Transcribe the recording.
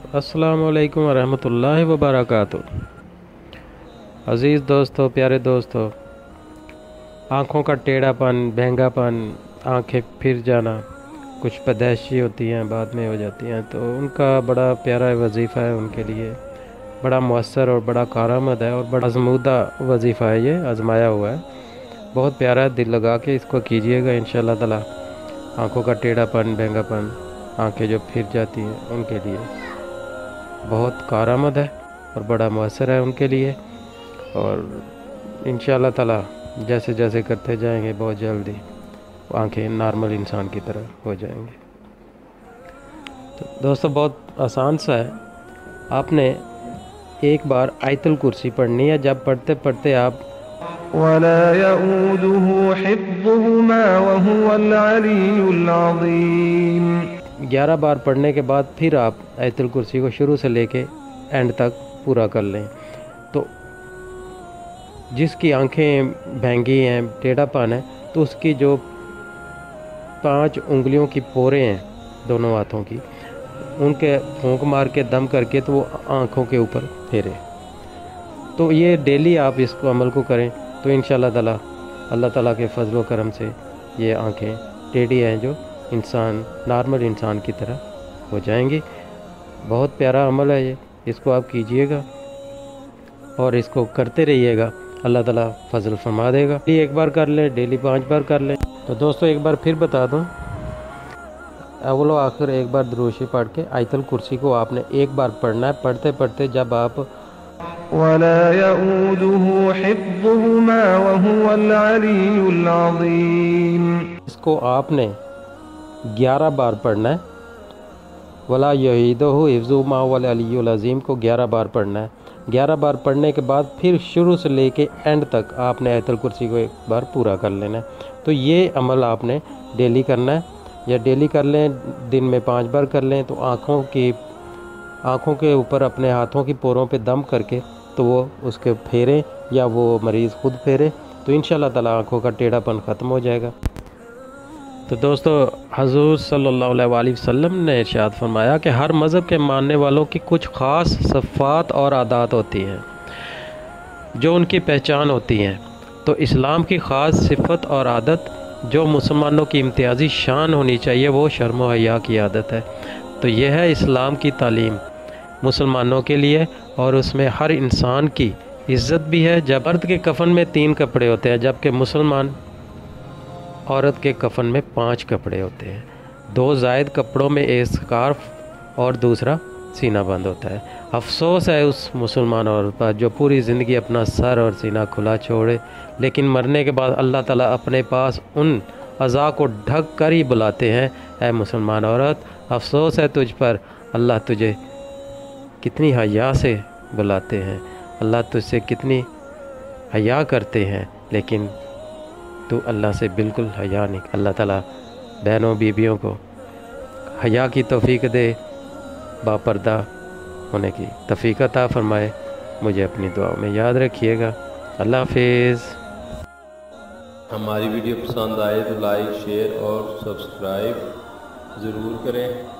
अस्सलामु अलैकुम वरहमतुल्लाहि वबरकातुह। अज़ीज़ दोस्तों, प्यारे दोस्तों, आँखों का टेढ़ापन, बहंगापन, आँखें फिर जाना, कुछ पैदाइशी होती हैं, बाद में हो जाती हैं, तो उनका बड़ा प्यारा वजीफ़ा है, उनके लिए बड़ा मुअस्सर और बड़ा कारआमद है और बड़ा आज़मूदा वजीफ़ा है। ये आज़माया हुआ है, बहुत प्यारा है। दिल लगा के इसको कीजिएगा इंशाअल्लाह ताला। आँखों का टेढ़ापन, बहंगापन, आँखें जो फिर जाती हैं, उनके लिए बहुत कारआमद है और बड़ा मुअस्सर है उनके लिए। और इंशाअल्लाह ताला जैसे जैसे करते जाएंगे बहुत जल्दी आँखें नॉर्मल इंसान की तरह हो जाएंगे। तो दोस्तों, बहुत आसान सा है। आपने एक बार आयतुल कुर्सी पढ़नी है। जब पढ़ते पढ़ते आप वला यऊदुहु हिफ्ज़ुहुमा वहुवल अलियुल अज़ीम 11 बार पढ़ने के बाद फिर आप आयतुल कुर्सी को शुरू से लेके एंड तक पूरा कर लें। तो जिसकी आंखें भैंगी हैं, टेढ़ापन है, तो उसकी जो 5 उंगलियों की पोरें हैं दोनों हाथों की, उनके फूंक मार के दम करके तो वो आँखों के ऊपर फेरे। तो ये डेली आप इसको अमल को करें तो इंशाअल्लाह ताला अल्लाह ताला के फजल व करम से ये आँखें टेढ़ी हैं जो इंसान नॉर्मल इंसान की तरह हो जाएंगी। बहुत प्यारा अमल है ये, इसको आप कीजिएगा और इसको करते रहिएगा, अल्लाह ताला फजल फरमा देगा। एक बार कर लें, डेली 5 बार कर लें। तो दोस्तों, एक बार फिर बता दूं, अव्वल व आखिर एक बार दुरूद पढ़ के आयतुल कुर्सी को आपने एक बार पढ़ना है। पढ़ते पढ़ते जब आप वला यऊदुहु हिफ्ज़ुहुमा वहुवल अलियुल अज़ीम इसको आपने 11 बार पढ़ना है। वला यऊदुहु हिफ्ज़ुहुमा वहुवल अलियुल अज़ीम को 11 बार पढ़ना है। 11 बार पढ़ने के बाद फिर शुरू से लेके एंड तक आपने आयतुल कुर्सी को एक बार पूरा कर लेना है। तो ये अमल आपने डेली करना है, या डेली कर लें, दिन में 5 बार कर लें। तो आँखों के ऊपर अपने हाथों की पोरों पे दम करके तो वो उसके फेरें या वो मरीज़ खुद फेरे, तो इंशाअल्लाह ताला आँखों का टेढ़ापन ख़त्म हो जाएगा। तो दोस्तों, हज़ूर सल्लल्लाहु अलैहि वसल्लम ने इरशाद फरमाया कि हर मज़हब के मानने वालों की कुछ ख़ास सिफ़ात और आदात होती हैं जो उनकी पहचान होती हैं। तो इस्लाम की ख़ास सिफ़त और आदत जो मुसलमानों की इम्तियाज़ी शान होनी चाहिए, वो शर्म व हया की आदत है। तो यह है इस्लाम की तालीम मुसलमानों के लिए, और उसमें हर इंसान की इज़्ज़त भी है। जब मर्द के कफ़न में 3 कपड़े होते हैं, जबकि मुसलमान औरत के कफ़न में 5 कपड़े होते हैं। 2 ज़ायद कपड़ों में एक स्कार्फ और दूसरा सीना बंद होता है। अफसोस है उस मुसलमान औरत पर जो पूरी ज़िंदगी अपना सर और सीना खुला छोड़े, लेकिन मरने के बाद अल्लाह ताला अपने पास उन अज़ा को ढक कर ही बुलाते हैं, ऐ मुसलमान औरत, अफसोस है तुझ पर, अल्लाह तुझे कितनी हया से बुलाते हैं, अल्लाह तुझसे कितनी हया करते हैं, लेकिन तू अल्लाह से बिल्कुल हया नहीं। अल्लाह ताला बहनों बीबियों को हया की तौफीक दे, बापर्दा होने की तौफीक अता फरमाए। मुझे अपनी दुआ में याद रखिएगा। अल्लाह हाफिज़। हमारी वीडियो पसंद आए तो लाइक, शेयर और सब्सक्राइब ज़रूर करें।